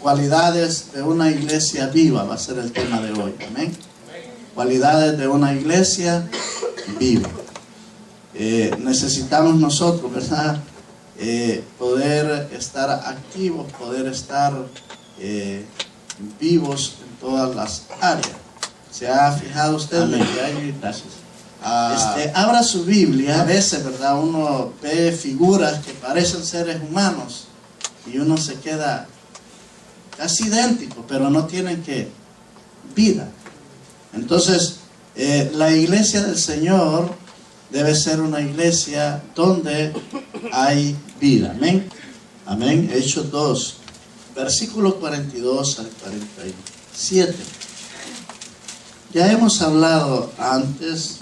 cualidades de una iglesia viva va a ser el tema de hoy. Amén. Cualidades de una iglesia viva. Necesitamos nosotros, ¿verdad? Poder estar activos, poder estar vivos en todas las áreas. ¿Se ha fijado usted? Gracias. Abra su Biblia. A veces, ¿verdad? Uno ve figuras que parecen seres humanos y uno se queda casi idéntico, pero no tienen vida. Entonces, la iglesia del Señor debe ser una iglesia donde hay vida. Amén. Amén. Hechos 2, versículo 42 al 47. Ya hemos hablado antes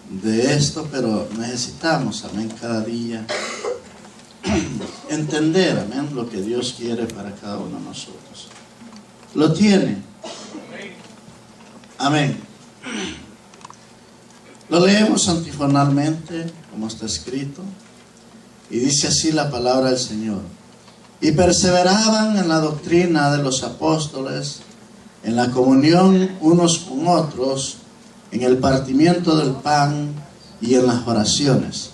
de esto, pero necesitamos, amén, cada día entender, amén, lo que Dios quiere para cada uno de nosotros. ¿Lo tiene? Amén. Lo leemos antifonalmente, como está escrito, y dice así la palabra del Señor. Y perseveraban en la doctrina de los apóstoles, en la comunión unos con otros, en el partimiento del pan y en las oraciones.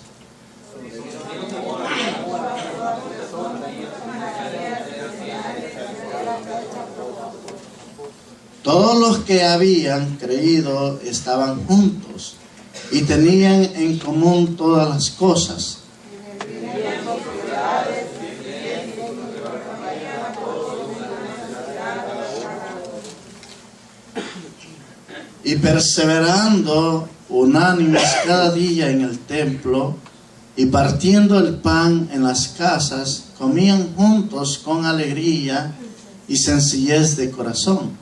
Todos los que habían creído estaban juntos y tenían en común todas las cosas. Y perseverando unánimes cada día en el templo y partiendo el pan en las casas, comían juntos con alegría y sencillez de corazón.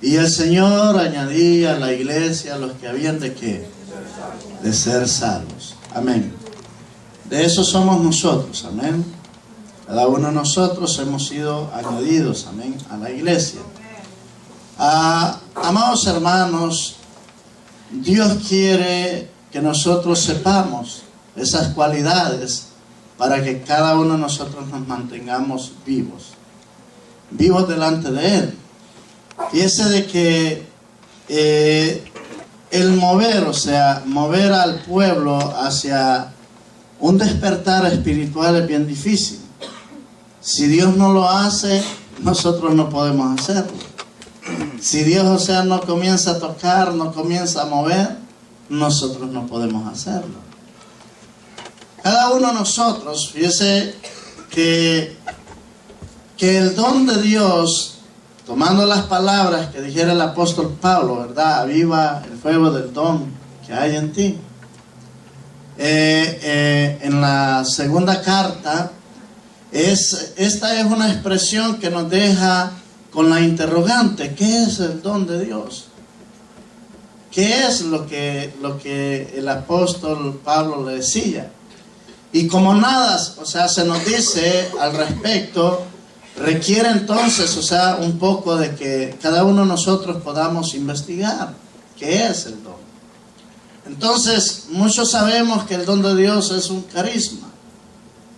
Y el Señor añadía a la iglesia a los que habían de ser salvos. Amén. De eso somos nosotros. Amén. Cada uno de nosotros hemos sido añadidos, amén, a la iglesia. Amados hermanos, Dios quiere que nosotros sepamos esas cualidades para que cada uno de nosotros nos mantengamos vivos delante de Él. Fíjese de que el mover, o sea, mover al pueblo hacia un despertar espiritual es bien difícil. Si Dios no lo hace, nosotros no podemos hacerlo. Si Dios, o sea, no comienza a tocar, no comienza a mover, nosotros no podemos hacerlo. Cada uno de nosotros, fíjese que el don de Dios, tomando las palabras que dijera el apóstol Pablo, ¿verdad? Aviva el fuego del don que hay en ti. En la segunda carta, esta es una expresión que nos deja con la interrogante: ¿qué es el don de Dios? ¿Qué es lo que el apóstol Pablo le decía? Y como nada, o sea, se nos dice al respecto, requiere entonces, o sea, un poco de que cada uno de nosotros podamos investigar qué es el don. Entonces, muchos sabemos que el don de Dios es un carisma.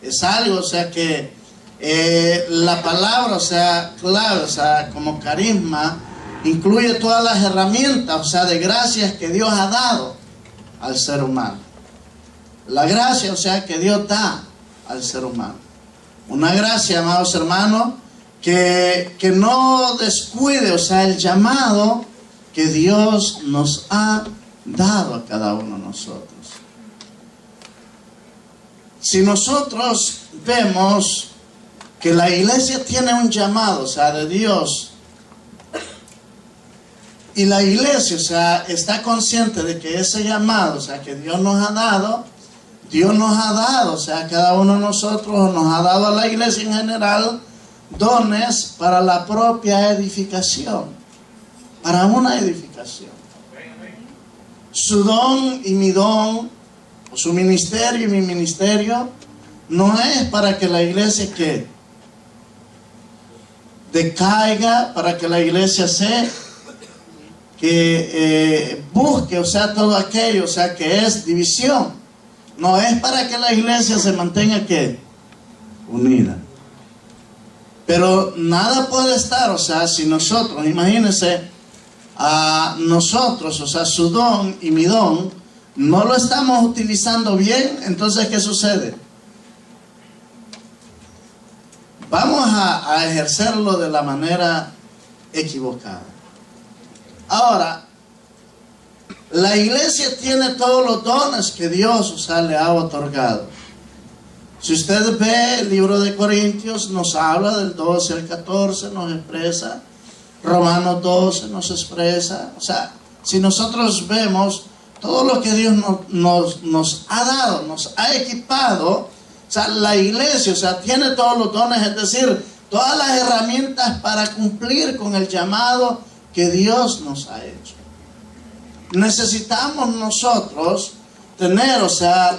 Es algo, o sea, que la palabra, o sea, clave, o sea, como carisma, incluye todas las herramientas, o sea, de gracias que Dios ha dado al ser humano. La gracia, o sea, que Dios da al ser humano. Una gracia, amados hermanos, que no descuide, o sea, el llamado que Dios nos ha dado a cada uno de nosotros. Si nosotros vemos que la iglesia tiene un llamado, o sea, de Dios, y la iglesia, o sea, está consciente de que ese llamado, o sea, que Dios nos ha dado, o sea, a cada uno de nosotros nos ha dado a la iglesia en general dones para la propia edificación, para una edificación. Su don y mi don, o su ministerio y mi ministerio, no es para que la iglesia decaiga, para que la iglesia se que busque, o sea, todo aquello, o sea, que es división. No es para que la iglesia se mantenga, ¿qué? Unida. Pero nada puede estar, o sea, si nosotros, imagínense, a nosotros, o sea, su don y mi don, no lo estamos utilizando bien, entonces, ¿qué sucede? Vamos a ejercerlo de la manera equivocada. Ahora, la iglesia tiene todos los dones que Dios, o sea, le ha otorgado. Si usted ve el libro de Corintios, nos habla del 12 al 14, nos expresa. Romanos 12 nos expresa. O sea, si nosotros vemos todo lo que Dios nos ha dado, nos ha equipado, o sea, la iglesia, o sea, tiene todos los dones, es decir, todas las herramientas para cumplir con el llamado que Dios nos ha hecho. Necesitamos nosotros tener, o sea,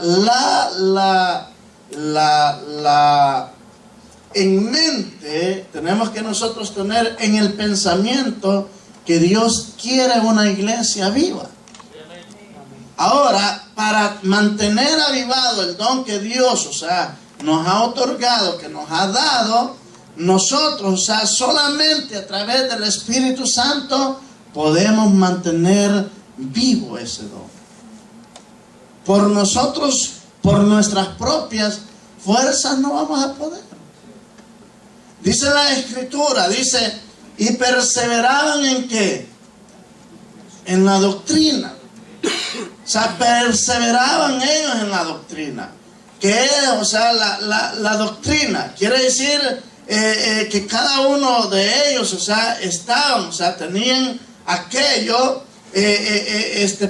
en mente, tenemos que nosotros tener en el pensamiento que Dios quiere una iglesia viva. Ahora, para mantener avivado el don que Dios, o sea, nos ha otorgado, que nos ha dado, nosotros, o sea, solamente a través del Espíritu Santo podemos mantener vivo ese don. Por nosotros, por nuestras propias fuerzas no vamos a poder. Dice la Escritura, dice, y perseveraban ¿en qué? En la doctrina. O sea, perseveraban ellos en la doctrina. ¿Qué es? O sea, la doctrina quiere decir que cada uno de ellos, o sea, estaban, o sea, tenían aquello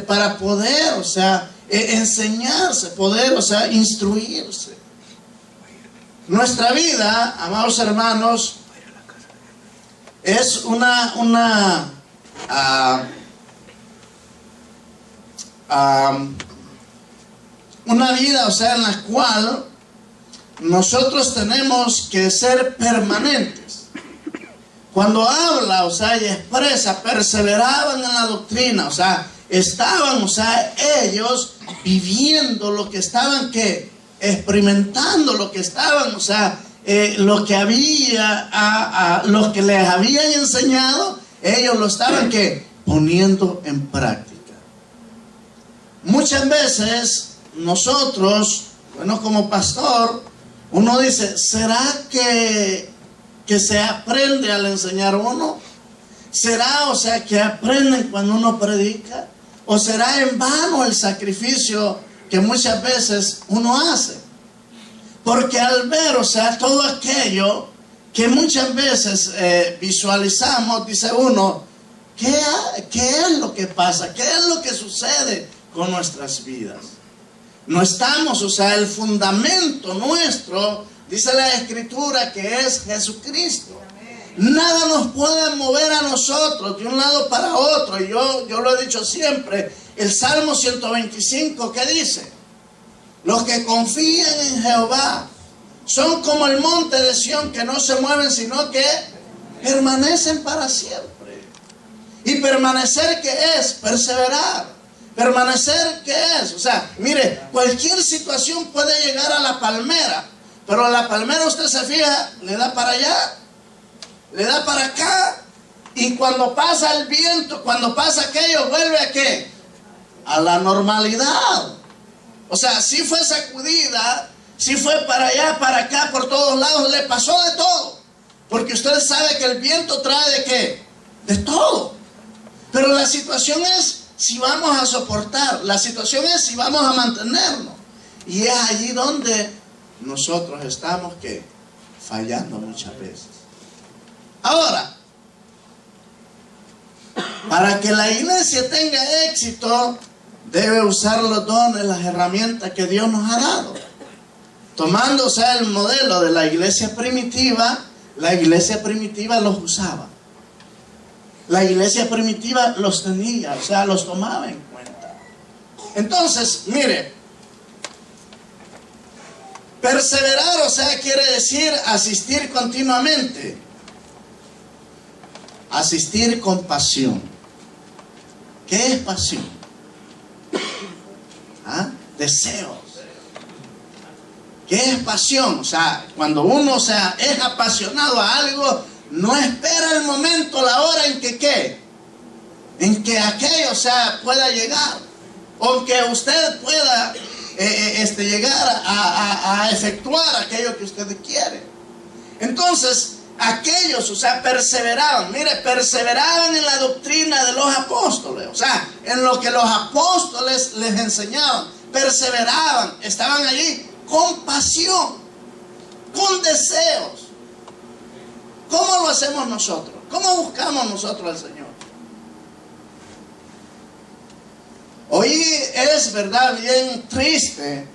para poder, o sea, enseñarse, poder, o sea, instruirse. Nuestra vida, amados hermanos, es una vida, o sea, en la cual nosotros tenemos que ser permanentes. Cuando habla, o sea, y expresa, perseveraban en la doctrina, o sea, estaban, o sea, ellos viviendo lo que estaban, ¿qué? Experimentando lo que estaban, o sea, lo que había, lo que les habían enseñado, ellos lo estaban, ¿qué? Poniendo en práctica. Muchas veces nosotros, bueno, como pastor, uno dice, ¿será que se aprende al enseñar uno? ¿Será, o sea, que aprenden cuando uno predica? ¿O será en vano el sacrificio que muchas veces uno hace? Porque al ver, o sea, todo aquello que muchas veces visualizamos, dice uno, ¿qué es lo que pasa? ¿Qué es lo que sucede con nuestras vidas? No estamos, o sea, el fundamento nuestro, dice la Escritura, que es Jesucristo. Nada nos puede mover a nosotros de un lado para otro. Y yo lo he dicho siempre, el Salmo 125, ¿qué dice? Los que confían en Jehová son como el monte de Sión, que no se mueven, sino que permanecen para siempre. Y permanecer, ¿qué es? Perseverar. Permanecer, ¿qué es? O sea, mire, cualquier situación puede llegar a la palmera, pero a la palmera usted se fija, le da para allá, le da para acá, y cuando pasa el viento, cuando pasa aquello, vuelve a ¿qué? A la normalidad. O sea, si fue sacudida, si fue para allá, para acá, por todos lados, le pasó de todo. Porque usted sabe que el viento trae ¿de qué? De todo. Pero la situación es si vamos a soportar, la situación es si vamos a mantenernos. Y es allí donde nosotros estamos ¿qué? Fallando muchas veces. Ahora, para que la iglesia tenga éxito, debe usar los dones, las herramientas que Dios nos ha dado. Tomando, o sea, el modelo de la iglesia primitiva los usaba. La iglesia primitiva los tenía, o sea, los tomaba en cuenta. Entonces, mire, perseverar, o sea, quiere decir asistir continuamente. Asistir con pasión. ¿Qué es pasión? ¿Ah? Deseos. ¿Qué es pasión? O sea, cuando uno, o sea, es apasionado a algo, no espera el momento, la hora en que ¿qué? En que aquello, o sea, pueda llegar. O que usted pueda llegar a efectuar aquello que usted quiere. Entonces, aquellos, o sea, perseveraban. Mire, perseveraban en la doctrina de los apóstoles. O sea, en lo que los apóstoles les enseñaban. Perseveraban, estaban allí con pasión, con deseos. ¿Cómo lo hacemos nosotros? ¿Cómo buscamos nosotros al Señor? Hoy es, verdad, bien triste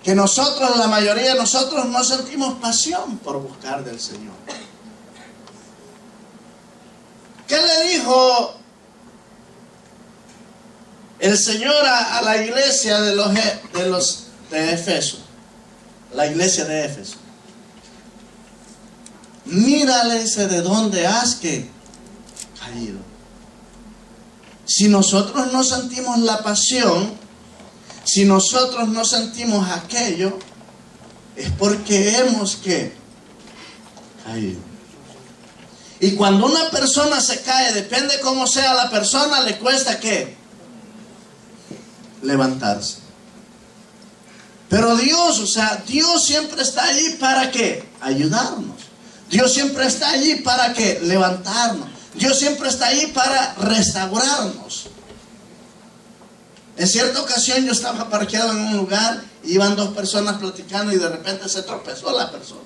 que nosotros, la mayoría de nosotros, no sentimos pasión por buscar del Señor. ¿Qué le dijo el Señor a la iglesia de Éfeso? La iglesia de Éfeso. Mírale de dónde has caído. Si nosotros no sentimos la pasión, si nosotros no sentimos aquello, es porque hemos caído. Y cuando una persona se cae, depende cómo sea la persona, le cuesta levantarse. Pero Dios, o sea, Dios siempre está allí para ayudarnos. Dios siempre está allí para levantarnos. Dios siempre está allí para restaurarnos. En cierta ocasión yo estaba parqueado en un lugar, iban dos personas platicando y de repente se tropezó la persona.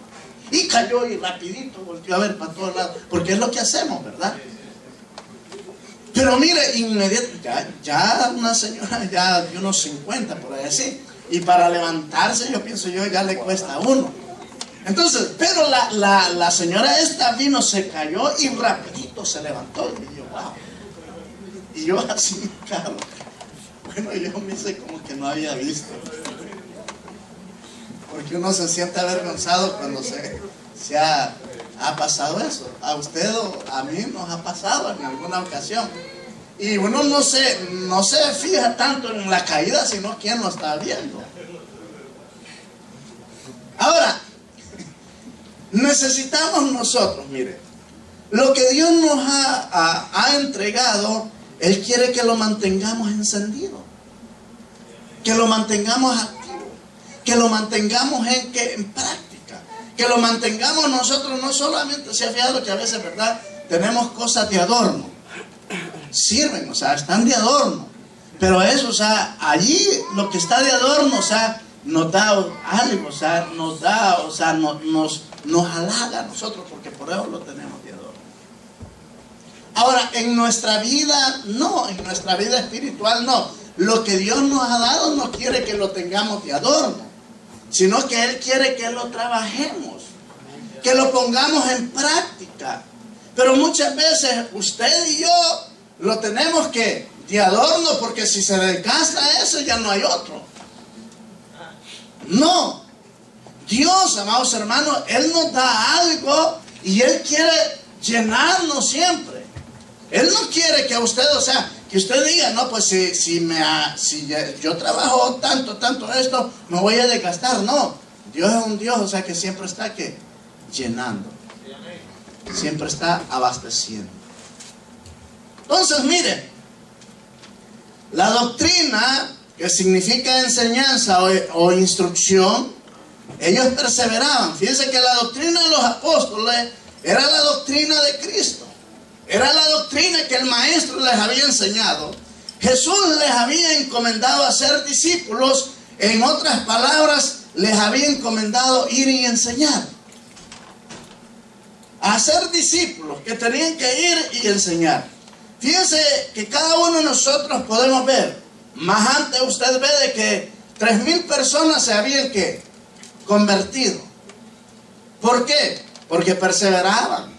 Y cayó y rapidito volvió a ver para todos lados. Porque es lo que hacemos, ¿verdad? Pero mire, inmediatamente, ya una señora ya de unos 50 por ahí así. Y para levantarse, yo pienso ya le cuesta a uno. Entonces, pero la señora esta vino, se cayó y rapidito se levantó. Y yo, wow. Y yo así, claro. Bueno, yo me hice como que no había visto. Porque uno se siente avergonzado cuando se ha pasado eso. A usted o a mí nos ha pasado en alguna ocasión. Y uno no se fija tanto en la caída, sino quién lo está viendo. Ahora, necesitamos nosotros, mire, lo que Dios nos ha entregado, Él quiere que lo mantengamos encendido, que lo mantengamos activo, que lo mantengamos en práctica, que lo mantengamos nosotros. No solamente, se ha fijado que a veces, ¿verdad?, tenemos cosas de adorno, sirven, o sea, están de adorno, pero eso, o sea, allí lo que está de adorno, o sea, nos da algo, o sea, nos halaga a nosotros, porque por eso lo tenemos de adorno. Ahora, en nuestra vida, no, en nuestra vida espiritual, no. Lo que Dios nos ha dado no quiere que lo tengamos de adorno, sino que Él quiere que lo trabajemos, que lo pongamos en práctica. Pero muchas veces usted y yo lo tenemos de adorno, porque si se desgasta eso, ya no hay otro. No. Dios, amados hermanos, Él nos da algo y Él quiere llenarnos siempre. Él no quiere que a usted, o sea, que usted diga, no, pues si yo trabajo tanto esto, me voy a desgastar. No, Dios es un Dios, o sea, que siempre está llenando, siempre está abasteciendo. Entonces, mire, la doctrina, que significa enseñanza o instrucción, ellos perseveraban. Fíjense que la doctrina de los apóstoles era la doctrina de Cristo. Era la doctrina que el maestro les había enseñado. Jesús les había encomendado a ser discípulos. En otras palabras, les había encomendado ir y enseñar. A ser discípulos que tenían que ir y enseñar. Fíjense que cada uno de nosotros podemos ver. Más antes usted ve de que 3,000 personas se habían convertido. ¿Por qué? Porque perseveraban.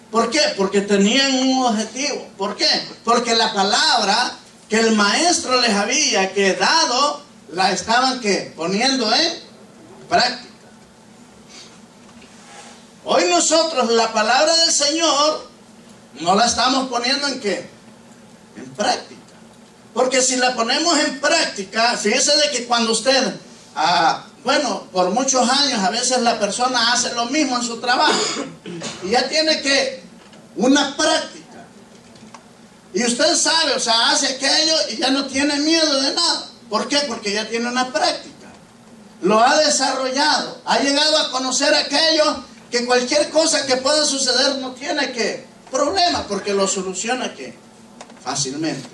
¿Por qué? Porque tenían un objetivo. ¿Por qué? Porque la palabra que el maestro les había dado, la estaban poniendo en práctica. Hoy nosotros la palabra del Señor no la estamos poniendo en práctica. Porque si la ponemos en práctica, fíjese de que cuando usted, bueno, por muchos años a veces la persona hace lo mismo en su trabajo y ya tiene que una práctica. Y usted sabe, o sea, hace aquello y ya no tiene miedo de nada. ¿Por qué? Porque ya tiene una práctica. Lo ha desarrollado. Ha llegado a conocer aquello que cualquier cosa que pueda suceder no tiene que problema, porque lo soluciona que fácilmente.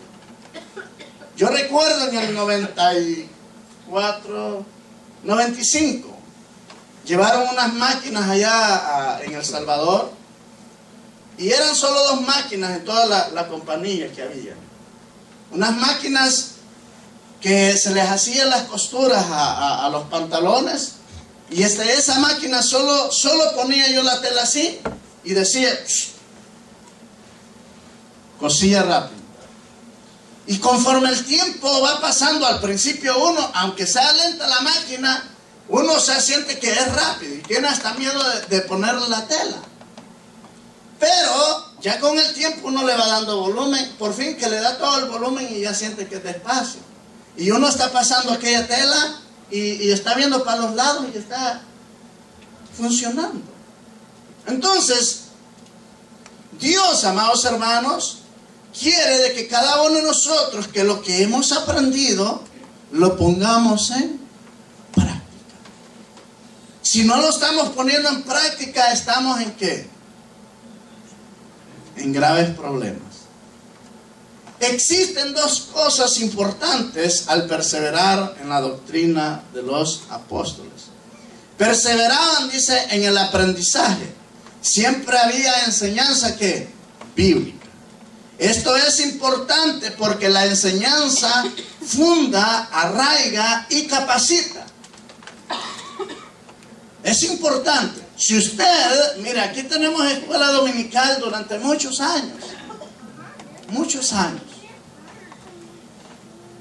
Yo recuerdo en el 94, 95, llevaron unas máquinas allá en El Salvador y eran solo 2 máquinas en toda la compañía que había. Unas máquinas que se les hacían las costuras a los pantalones y esa máquina solo ponía yo la tela así y decía, cosía rápido. Y conforme el tiempo va pasando, al principio uno, aunque sea lenta la máquina, uno se siente que es rápido y tiene hasta miedo de ponerle la tela. Pero ya con el tiempo uno le va dando volumen, por fin que le da todo el volumen y ya siente que es despacio. Y uno está pasando aquella tela y está viendo para los lados y está funcionando. Entonces, Dios, amados hermanos, quiere de que cada uno de nosotros, que lo que hemos aprendido, lo pongamos en práctica. Si no lo estamos poniendo en práctica, ¿estamos en qué? En graves problemas. Existen 2 cosas importantes al perseverar en la doctrina de los apóstoles. Perseveraban, dice, en el aprendizaje. Siempre había enseñanza que bíblica. Esto es importante porque la enseñanza funda, arraiga y capacita. Es importante. Si usted, mira, aquí tenemos escuela dominical durante muchos años. Muchos años.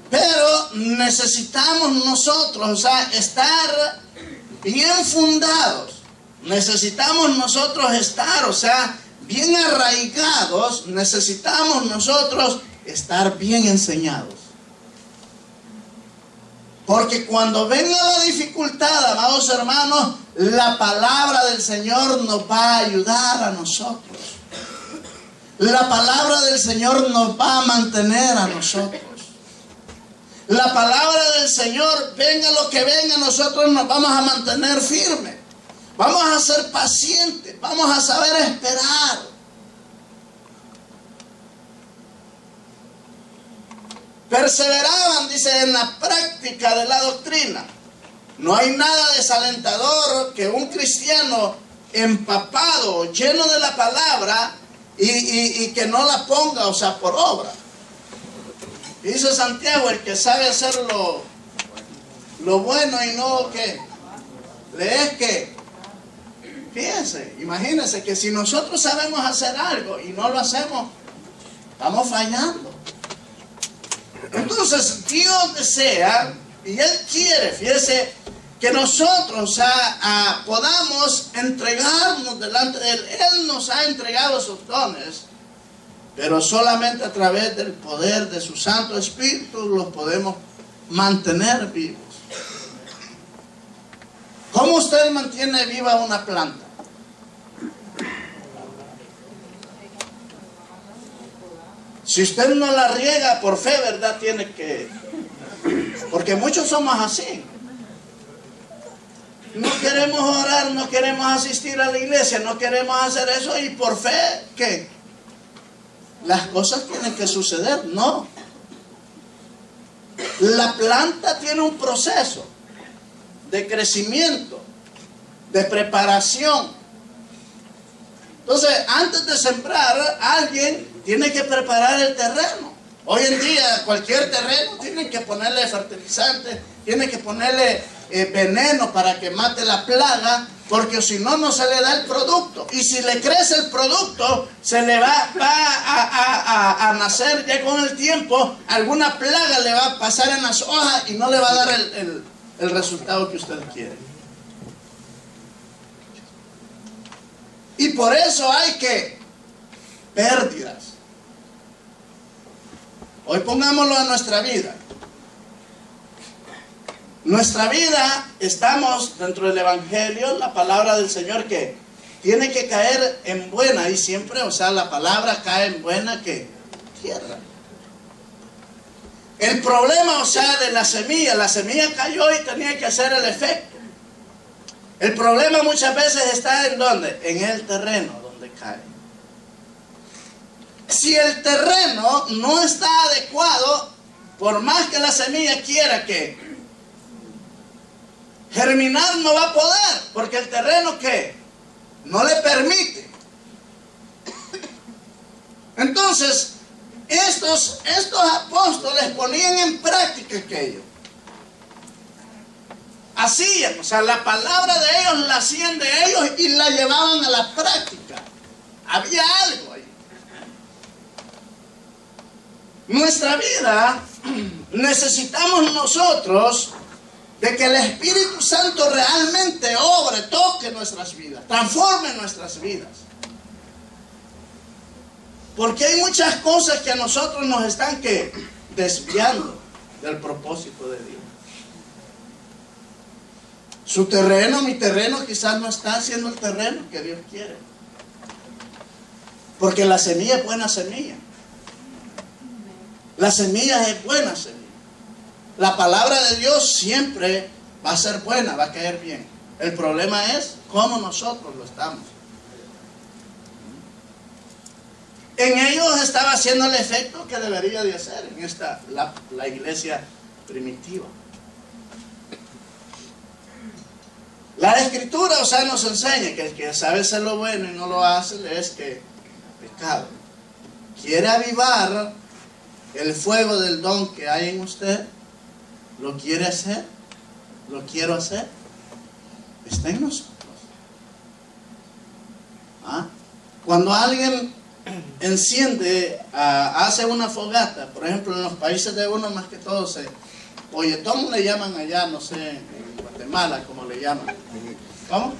Pero necesitamos nosotros, o sea, estar bien fundados. Necesitamos nosotros estar, o sea, bien arraigados. Necesitamos nosotros estar bien enseñados. Porque cuando venga la dificultad, amados hermanos, la palabra del Señor nos va a ayudar a nosotros. La palabra del Señor nos va a mantener a nosotros. La palabra del Señor, venga lo que venga, nosotros nos vamos a mantener firmes. Vamos a ser pacientes, vamos a saber esperar. Perseveraban, dice, en la práctica de la doctrina. No hay nada desalentador que un cristiano empapado, lleno de la palabra, y que no la ponga, o sea, por obra. Dice Santiago, el que sabe hacer lo bueno y no que le es que, fíjense, imagínense que si nosotros sabemos hacer algo y no lo hacemos, estamos fallando. Entonces Dios desea y Él quiere, fíjense, que nosotros podamos entregarnos delante de Él. Él nos ha entregado sus dones, pero solamente a través del poder de su Santo Espíritu los podemos mantener vivos. ¿Cómo usted mantiene viva una planta? Si usted no la riega por fe, ¿verdad? Tiene que... Porque muchos somos así. No queremos orar, no queremos asistir a la iglesia, no queremos hacer eso y por fe, ¿qué? Las cosas tienen que suceder, no. La planta tiene un proceso de crecimiento, de preparación. Entonces, antes de sembrar, alguien tiene que preparar el terreno. Hoy en día, cualquier terreno tiene que ponerle fertilizante, tiene que ponerle veneno para que mate la plaga, porque si no, no se le da el producto. Y si le crece el producto, se le va a nacer ya con el tiempo, alguna plaga le va a pasar en las hojas y no le va a dar el resultado que usted quiere. Y por eso hay que pérdidas. Hoy pongámoslo a nuestra vida. Nuestra vida, estamos dentro del Evangelio, la palabra del Señor que tiene que caer en buena, y siempre, o sea, la palabra cae en buena que tierra. El problema, o sea, de la semilla cayó y tenía que hacer el efecto. El problema muchas veces está en ¿dónde? En el terreno donde cae. Si el terreno no está adecuado, por más que la semilla quiera que germinar, no va a poder, porque el terreno ¿qué? No le permite. Entonces, estos apóstoles ponían en práctica aquello. Hacían, o sea, la palabra de ellos la hacían de ellos y la llevaban a la práctica. Había algo ahí. Nuestra vida, necesitamos nosotros de que el Espíritu Santo realmente obre, toque nuestras vidas, transforme nuestras vidas. Porque hay muchas cosas que a nosotros nos están desviando del propósito de Dios. Su terreno, mi terreno, quizás no está siendo el terreno que Dios quiere. Porque la semilla es buena semilla. La semilla es buena semilla. La palabra de Dios siempre va a ser buena, va a caer bien. El problema es cómo nosotros lo estamos. En ellos estaba haciendo el efecto que debería de hacer en la iglesia primitiva. La Escritura, o sea, nos enseña que el que sabe hacer lo bueno y no lo hace es que pecado. ¿Quiere avivar el fuego del don que hay en usted? ¿Lo quiere hacer? ¿Lo quiero hacer? Está en nosotros. ¿Ah? Cuando alguien enciende, hace una fogata, por ejemplo, en los países de uno, más que todo, polletón le llaman allá, no sé, en Guatemala, como le llaman. ¿Cómo?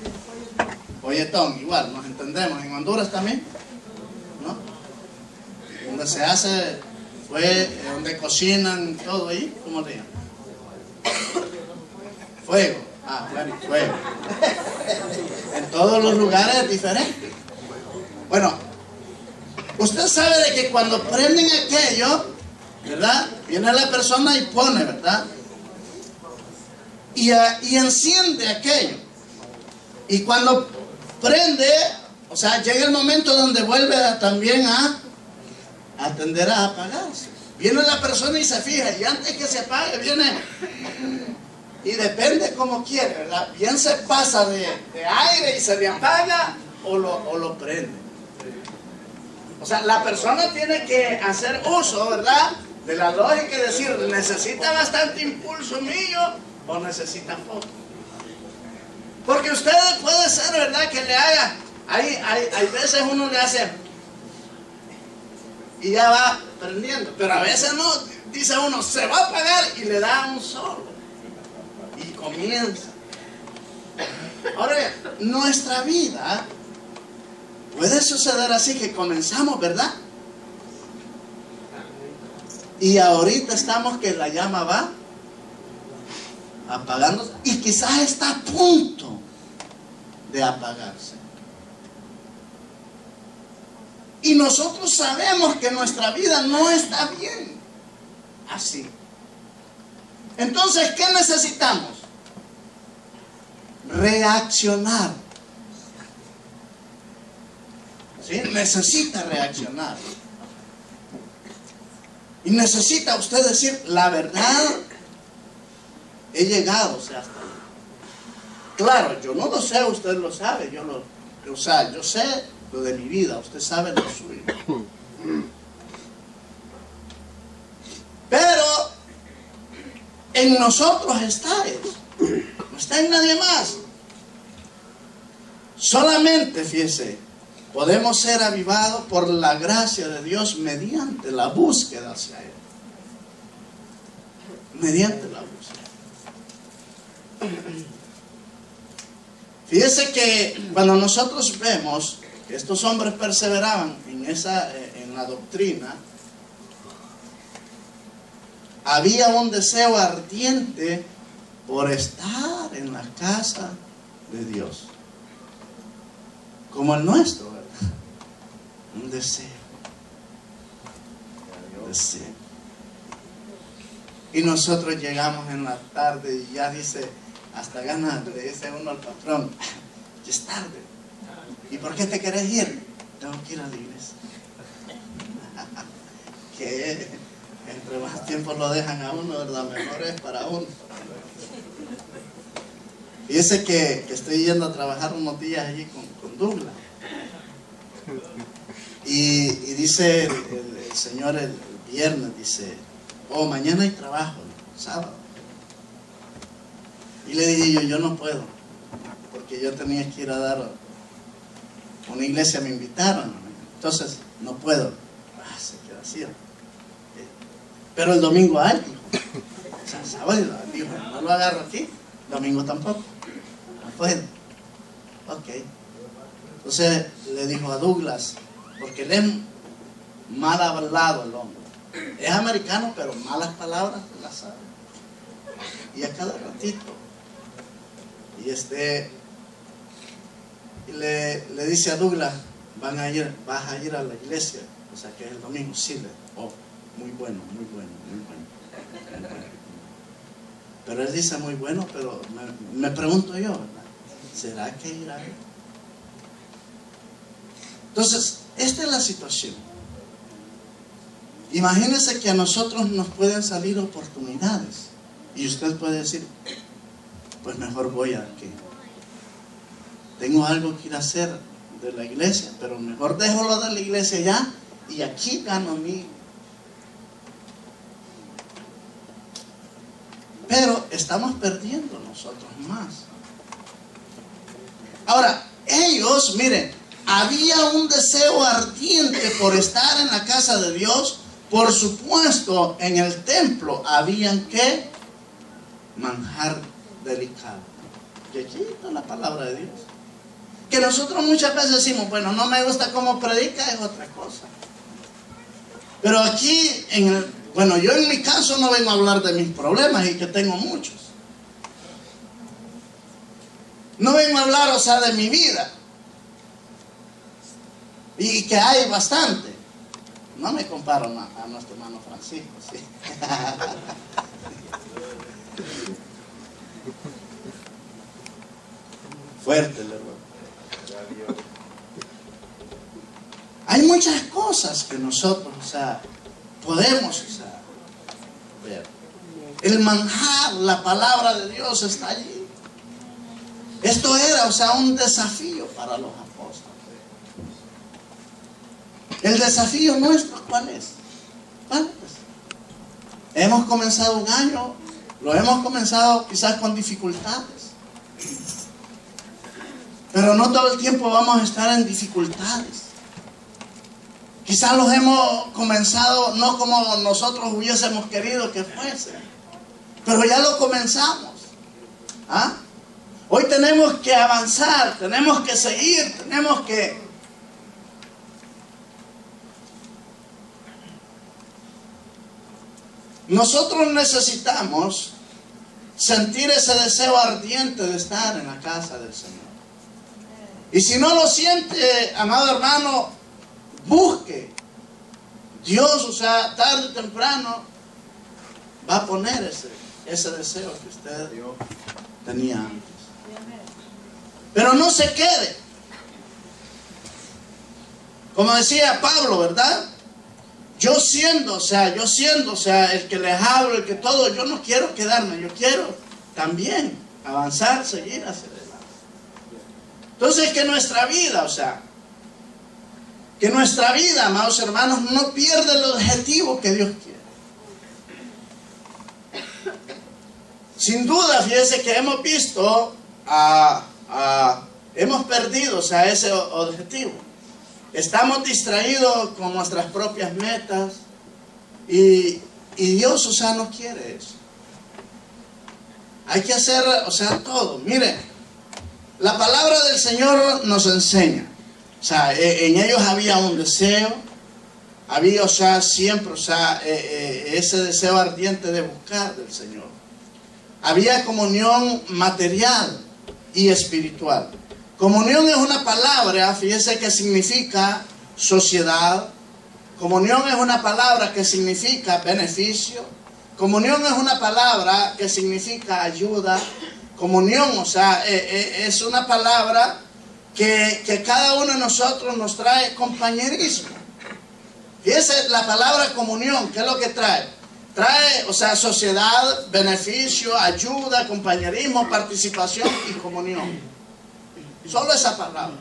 Polletón, igual, nos entendemos. En Honduras también, ¿no? Donde se hace, donde cocinan todo ahí, ¿cómo le llaman? Fuego. Ah, bueno, fuego. En todos los lugares es diferente. Bueno, usted sabe de que cuando prenden aquello, ¿verdad? Viene la persona y pone, ¿verdad? Y enciende aquello. Y cuando prende, o sea, llega el momento donde vuelve también a tender a apagarse. Viene la persona y se fija, y antes que se apague, viene, y depende como quiere, ¿verdad? Bien se pasa de aire y se le apaga, o lo prende. O sea, la persona tiene que hacer uso, ¿verdad?, de la lógica y decir, ¿necesita bastante impulso mío o necesita poco? Porque usted puede ser, ¿verdad?, que le haga, hay veces uno le hace y ya va prendiendo, pero a veces no, dice uno, se va a apagar y le da un solo y comienza. Ahora, nuestra vida puede suceder así, que comenzamos, ¿verdad? Y ahorita estamos que la llama va apagándose y quizás está a punto de apagarse. Y nosotros sabemos que nuestra vida no está bien así. Entonces, ¿qué necesitamos? Reaccionar. ¿Sí? Necesita reaccionar. Y necesita usted decir, la verdad, he llegado, o sea, hasta ahí. Claro, yo no lo sé, usted lo sabe, yo sé lo de mi vida, usted sabe lo suyo. Pero en nosotros está eso, no está en nadie más. Solamente, fíjese, podemos ser avivados por la gracia de Dios mediante la búsqueda hacia Él. Mediante la búsqueda. Fíjese que cuando nosotros vemos que estos hombres perseveraban en la doctrina, había un deseo ardiente por estar en la casa de Dios. Como el nuestro, ¿verdad? Un deseo. Deseo. Y nosotros llegamos en la tarde y ya dice, hasta ganas, le dice uno al patrón, ya es tarde. ¿Y por qué te querés ir? Tengo que ir a la iglesia. Que entre más tiempo lo dejan a uno, ¿verdad? Mejor es para uno. Fíjese que estoy yendo a trabajar unos días allí con Douglas. Y dice el Señor el viernes, dice, oh, mañana hay trabajo, sábado. Y le dije yo no puedo, porque yo tenía que ir a dar a una iglesia, me invitaron, entonces no puedo. Se quedó así. Pero el domingo hay, o sea, sábado, dijo, no lo agarro aquí, domingo tampoco, no puedo. Ok. Entonces le dijo a Douglas, porque él es mal hablado el hombre. Es americano, pero malas palabras las sabe. Y a cada ratito. Y le dice a Douglas, vas a ir a la iglesia, o sea que es el domingo. Sí, muy bueno, muy bueno, muy bueno, muy bueno. Pero él dice muy bueno, pero me pregunto yo, ¿verdad? ¿Será que irá? Entonces, esta es la situación. Imagínense que a nosotros nos pueden salir oportunidades y usted puede decir, pues mejor voy aquí. Tengo algo que ir a hacer de la iglesia, pero mejor dejo lo de la iglesia ya y aquí gano mí. Pero estamos perdiendo nosotros más. Ahora, ellos, miren, había un deseo ardiente por estar en la casa de Dios. Por supuesto, en el templo habían que manjar delicado. Y aquí está la palabra de Dios. Que nosotros muchas veces decimos, bueno, no me gusta cómo predica, es otra cosa. Pero aquí, bueno, yo en mi caso no vengo a hablar de mis problemas y que tengo muchos. No vengo a hablar, o sea, de mi vida. Y que hay bastante. No me comparo a nuestro hermano Francisco, ¿sí? Fuerte el error. Hay muchas cosas que nosotros, o sea, podemos, o sea, ver. El manjar, la palabra de Dios está allí. Esto era, o sea, un desafío para los apóstoles. El desafío nuestro, ¿cuál es? ¿Cuál es? Hemos comenzado un año, lo hemos comenzado quizás con dificultades. Pero no todo el tiempo vamos a estar en dificultades. Quizás los hemos comenzado no como nosotros hubiésemos querido que fuese, pero ya lo comenzamos. ¿Ah? Hoy tenemos que avanzar, tenemos que seguir, tenemos que... Nosotros necesitamos sentir ese deseo ardiente de estar en la casa del Señor. Y si no lo siente, amado hermano, busque. Dios, o sea, tarde o temprano, va a poner ese deseo que usted tenía antes. Pero no se quede. Como decía Pablo, ¿verdad? Yo siendo, o sea, el que les hablo, el que todo, yo no quiero quedarme, yo quiero también avanzar, seguir hacia adelante. Entonces que nuestra vida, o sea, que nuestra vida, amados hermanos, no pierda el objetivo que Dios quiere. Sin duda, fíjense que hemos visto, hemos perdido, o sea, ese objetivo. Estamos distraídos con nuestras propias metas y Dios, o sea, no quiere eso. Hay que hacer, o sea, todo. Miren, la palabra del Señor nos enseña. O sea, en ellos había un deseo Había, o sea, siempre, o sea, ese deseo ardiente de buscar del Señor. Había comunión material y espiritual. Comunión es una palabra, fíjese, que significa sociedad. Comunión es una palabra que significa beneficio. Comunión es una palabra que significa ayuda. Comunión, o sea, es una palabra que cada uno de nosotros nos trae compañerismo. Fíjese, la palabra comunión, ¿qué es lo que trae? Trae, o sea, sociedad, beneficio, ayuda, compañerismo, participación y comunión. Solo esa palabra.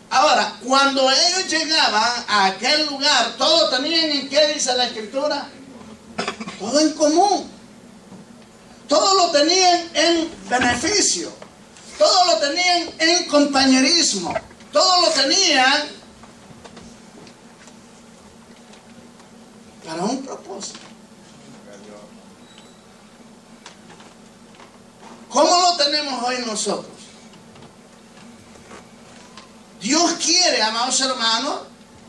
Ahora, cuando ellos llegaban a aquel lugar, todos tenían, ¿en qué dice la Escritura? Todo en común. Todo lo tenían en beneficio. Todo lo tenían en compañerismo. Todo lo tenían para un propósito. ¿Cómo lo tenemos hoy nosotros? Dios quiere, amados hermanos,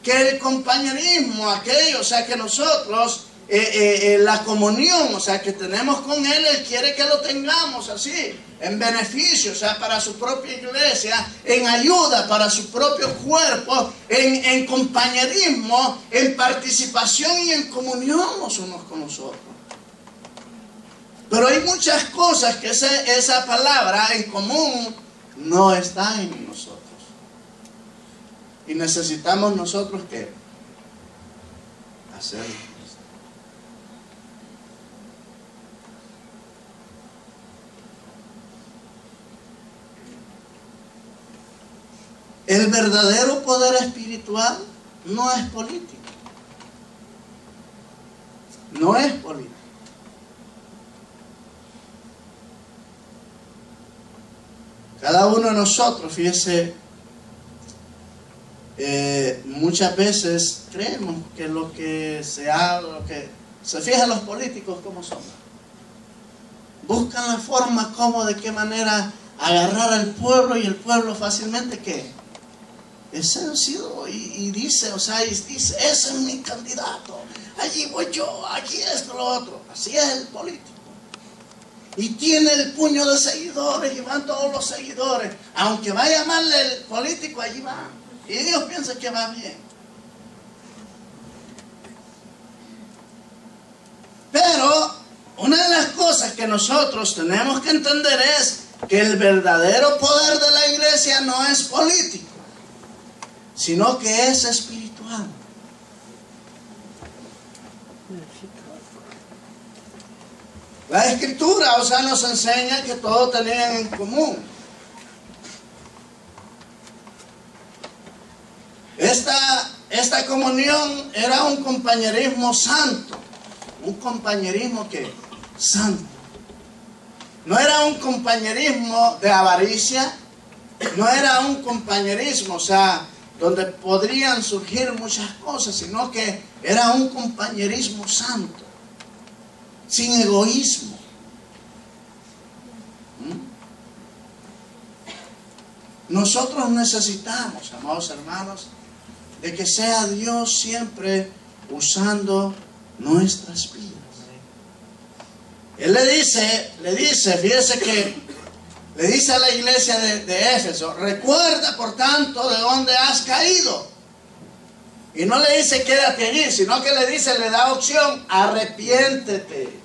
que el compañerismo, aquello, o sea, que nosotros, la comunión, o sea, que tenemos con Él quiere que lo tengamos así, en beneficio, o sea, para su propia iglesia, en ayuda para su propio cuerpo, en compañerismo, en participación y en comunión los unos con los otros. Pero hay muchas cosas que esa palabra en común no está en nosotros. Y necesitamos nosotros, ¿qué? Hacerlo. El verdadero poder espiritual no es político. No es político. Cada uno de nosotros, fíjese, muchas veces creemos que lo que se habla, lo que se fijan los políticos como son. Buscan la forma como, de qué manera agarrar al pueblo, y el pueblo fácilmente, ¿qué? Es sencillo y dice, o sea, y dice, ese es mi candidato, allí voy yo, aquí esto, lo otro. Así es el político. Y tiene el puño de seguidores, y van todos los seguidores. Aunque vaya mal el político, allí va. Y ellos piensan que va bien. Pero una de las cosas que nosotros tenemos que entender es que el verdadero poder de la iglesia no es político, sino que es espiritual. La Escritura, o sea, nos enseña que todos tenían en común. Esta comunión era un compañerismo santo. Un compañerismo que santo. No era un compañerismo de avaricia. No era un compañerismo, o sea, donde podrían surgir muchas cosas, sino que era un compañerismo santo, sin egoísmo. Nosotros necesitamos, amados hermanos, de que sea Dios siempre usando nuestras vidas. Él le dice, fíjese que le dice a la iglesia de Éfeso, recuerda por tanto de dónde has caído. Y no le dice quédate allí, sino que le dice, le da opción, arrepiéntete.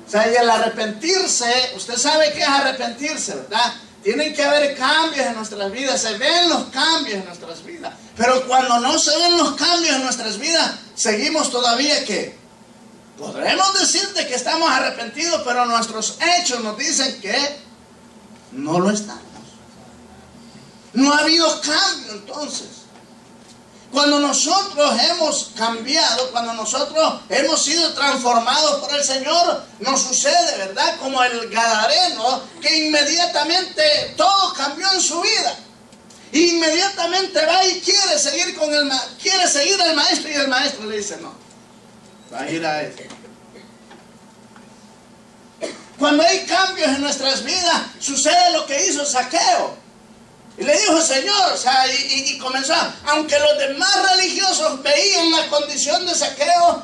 O sea, y el arrepentirse, usted sabe qué es arrepentirse, ¿verdad? Tienen que haber cambios en nuestras vidas, se ven los cambios en nuestras vidas. Pero cuando no se ven los cambios en nuestras vidas, seguimos todavía que podremos decirte que estamos arrepentidos, pero nuestros hechos nos dicen que no lo estamos. No ha habido cambio entonces. Cuando nosotros hemos cambiado, cuando nosotros hemos sido transformados por el Señor, nos sucede, ¿verdad? Como el gadareno, que inmediatamente todo cambió en su vida. Inmediatamente va y quiere seguir al maestro, y el maestro le dice no, va a ir a él. Cuando hay cambios en nuestras vidas, sucede lo que hizo Zaqueo. Y le dijo, Señor, o sea, y comenzó, aunque los demás religiosos veían la condición de Zaqueo,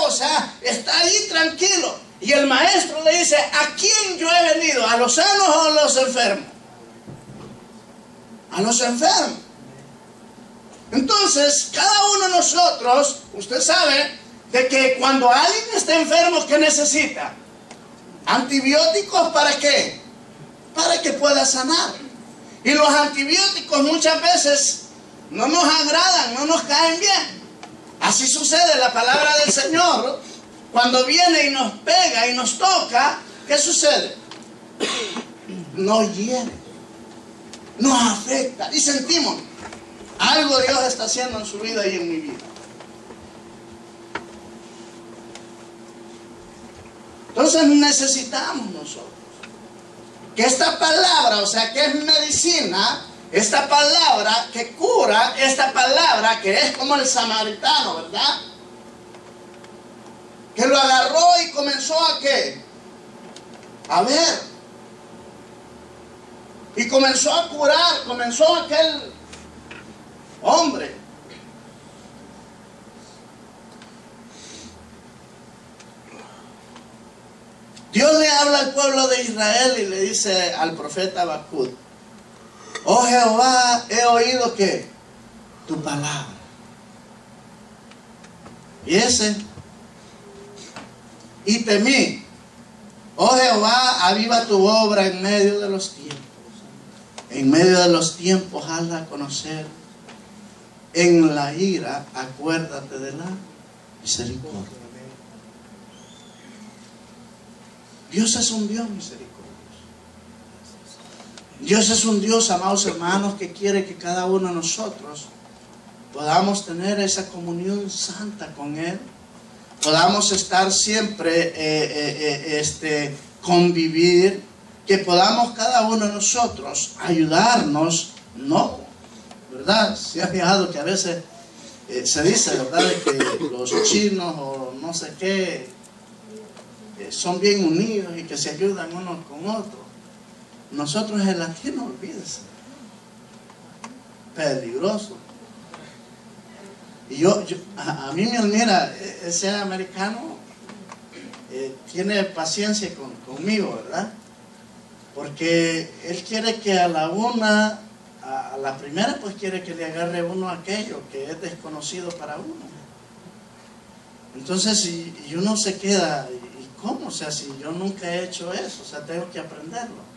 o sea, está ahí tranquilo. Y el maestro le dice, ¿a quién yo he venido? ¿A los sanos o a los enfermos? A los enfermos. Entonces, cada uno de nosotros, usted sabe, de que cuando alguien está enfermo, ¿qué necesita? ¿Antibióticos para qué? Para que pueda sanar. Y los antibióticos muchas veces no nos agradan, no nos caen bien. Así sucede la palabra del Señor. Cuando viene y nos pega y nos toca, ¿qué sucede? Nos hiere, nos afecta y sentimos algo Dios está haciendo en su vida y en mi vida. Entonces necesitamos nosotros que esta palabra, o sea, que es medicina, esta palabra que cura, esta palabra que es como el samaritano, ¿verdad? Que lo agarró y comenzó a ¿qué? A ver. Y comenzó a curar, comenzó aquel hombre. Dios le habla al pueblo de Israel y le dice al profeta Habacuc, oh Jehová, he oído que tu palabra. Y temí, oh Jehová, aviva tu obra en medio de los tiempos. En medio de los tiempos hazla conocer. En la ira acuérdate de la misericordia. Dios es un Dios misericordioso. Dios es un Dios, amados hermanos, que quiere que cada uno de nosotros podamos tener esa comunión santa con Él. Podamos estar siempre, convivir. Que podamos cada uno de nosotros ayudarnos, ¿no? ¿Verdad? Se ha fijado que a veces se dice, ¿verdad?, de que los chinos o no sé qué son bien unidos y que se ayudan unos con otros. Nosotros el latino, olvídese, peligroso. Y a mí me admira, ese americano tiene paciencia conmigo, ¿verdad? Porque él quiere que a la primera, pues quiere que le agarre uno aquello que es desconocido para uno. Entonces, y uno se queda, ¿y cómo? O sea, si yo nunca he hecho eso, o sea, tengo que aprenderlo.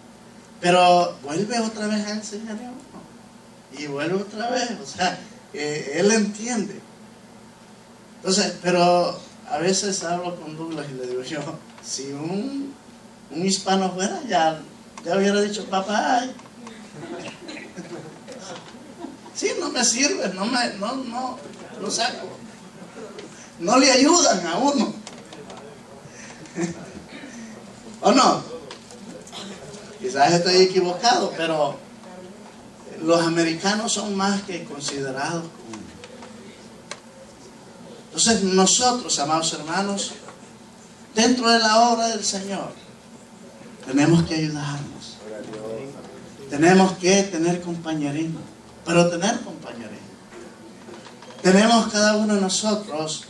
Pero vuelve otra vez a enseñarle a uno. Y vuelve otra vez, o sea, él entiende. Entonces, pero a veces hablo con Douglas y le digo yo, si un hispano fuera, ya hubiera dicho, papá, sí, no me sirve, no saco. No le ayudan a uno. ¿O no? Quizás estoy equivocado, pero los americanos son más que considerados como... Entonces nosotros, amados hermanos, dentro de la obra del Señor, tenemos que ayudarnos. Tenemos que tener compañerismo. Pero tener compañerismo. Tenemos cada uno de nosotros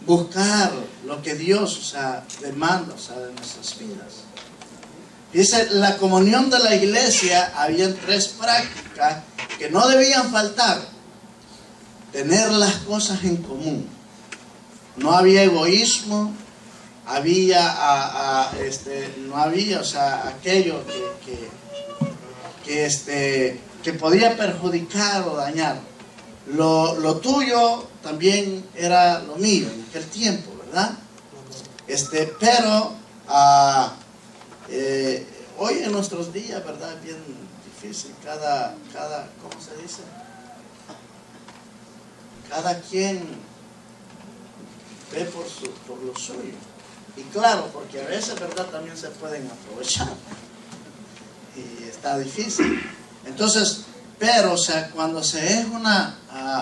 buscar lo que Dios, o sea, demanda, o sea, de nuestras vidas. Dice, la comunión de la iglesia, había 3 prácticas que no debían faltar. Tener las cosas en común. No había egoísmo, no había, o sea, aquello que podía perjudicar o dañar. Lo tuyo también era lo mío en aquel tiempo, ¿verdad? Pero hoy en nuestros días, ¿verdad? Es bien difícil. ¿Cómo se dice? Cada quien ve por lo suyo. Y claro, porque a veces, ¿verdad?, también se pueden aprovechar. Y está difícil. Entonces, pero, o sea, cuando se es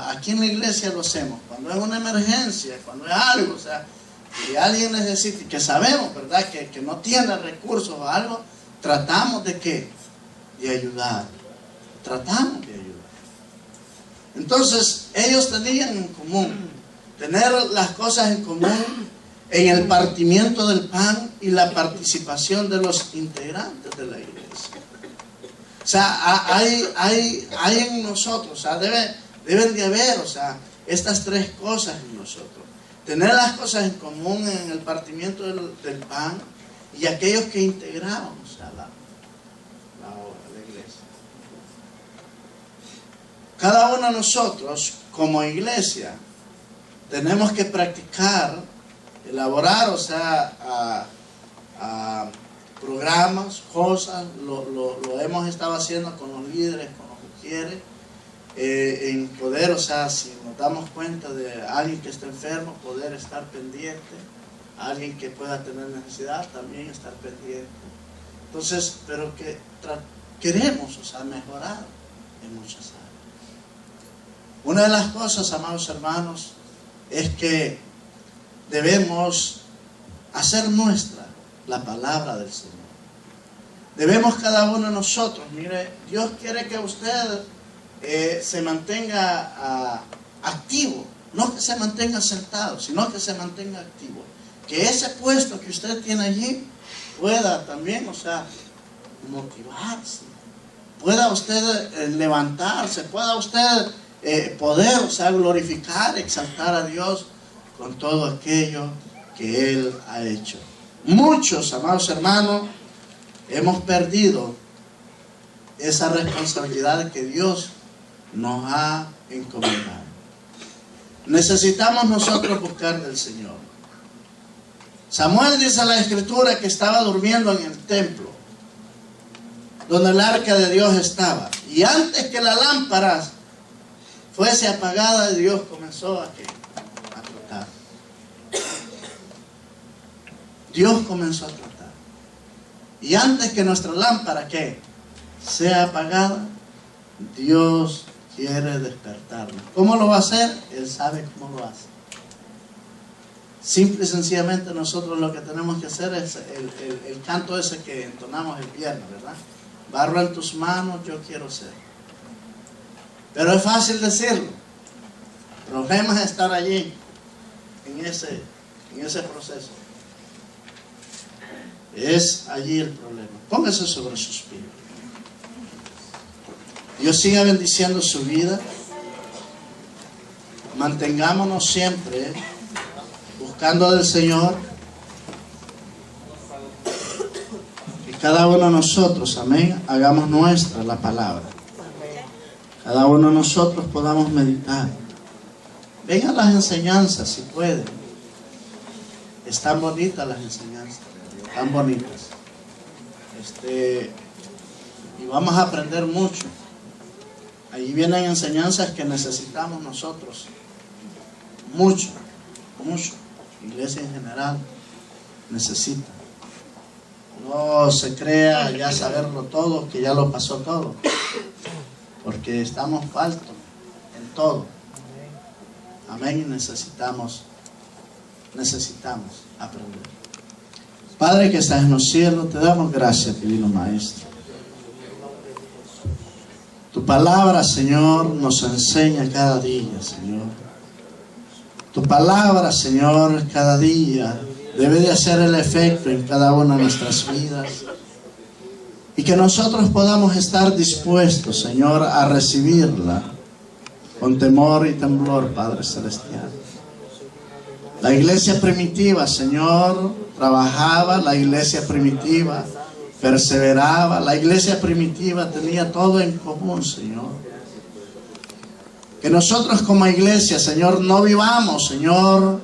aquí en la iglesia lo hacemos, cuando es una emergencia, cuando es algo, o sea, si alguien necesita, que sabemos, ¿verdad?, que no tiene recursos o algo, tratamos de ¿qué? de ayudar. Tratamos de ayudar. Entonces, ellos tenían en común, tener las cosas en común en el partimiento del pan y la participación de los integrantes de la iglesia. O sea, hay en nosotros, o sea, deben de haber, o sea, estas tres cosas en nosotros. Tener las cosas en común en el partimiento del pan y aquellos que integrábamos a la obra de la iglesia. Cada uno de nosotros, como iglesia, tenemos que practicar, elaborar, o sea, programas, cosas, lo hemos estado haciendo con los líderes, con los mujeres, en poder, o sea, si nos damos cuenta de alguien que está enfermo, poder estar pendiente, alguien que pueda tener necesidad, también estar pendiente. Entonces, pero que queremos, o sea, mejorar en muchas áreas. Una de las cosas, amados hermanos, es que debemos hacer nuestra la palabra del Señor. Debemos cada uno de nosotros, mire, Dios quiere que usted se mantenga activo, no que se mantenga sentado, sino que se mantenga activo. Que ese puesto que usted tiene allí pueda también, o sea, motivarse, pueda usted levantarse, pueda usted poder, o sea, glorificar, exaltar a Dios con todo aquello que Él ha hecho. Muchos, amados hermanos, hemos perdido esa responsabilidad que Dios nos ha encomendado. Necesitamos nosotros buscar del Señor. Samuel dice en la Escritura que estaba durmiendo en el templo donde el arca de Dios estaba, y antes que la lámpara fuese apagada, Dios comenzó a tratar. Dios comenzó a tratar. Y antes que nuestra lámpara sea apagada, Dios quiere despertarnos. ¿Cómo lo va a hacer? Él sabe cómo lo hace. Simple y sencillamente nosotros lo que tenemos que hacer es el canto ese que entonamos el viernes, ¿verdad? Barro en tus manos, yo quiero ser. Pero es fácil decirlo. El problema es estar allí, en ese proceso. Es allí el problema. Póngase sobre sus pies. Dios siga bendiciendo su vida. Mantengámonos siempre buscando del Señor. Y cada uno de nosotros, amén, hagamos nuestra la palabra. Cada uno de nosotros podamos meditar. Vengan las enseñanzas si pueden. Están bonitas las enseñanzas, tan bonitas. Y vamos a aprender mucho. Allí vienen enseñanzas que necesitamos nosotros. Mucho. Iglesia en general necesita. No se crea ya saberlo todo, que ya lo pasó todo. Porque estamos faltos en todo. Amén. Y necesitamos aprender. Padre que estás en los cielos, te damos gracias, divino Maestro. Tu palabra, Señor, nos enseña cada día, Señor. Tu palabra, Señor, cada día debe de hacer el efecto en cada una de nuestras vidas. Y que nosotros podamos estar dispuestos, Señor, a recibirla con temor y temblor, Padre Celestial. La iglesia primitiva, Señor, trabajaba, la iglesia primitiva perseveraba, la iglesia primitiva tenía todo en común, Señor. Que nosotros como iglesia, Señor, no vivamos, Señor,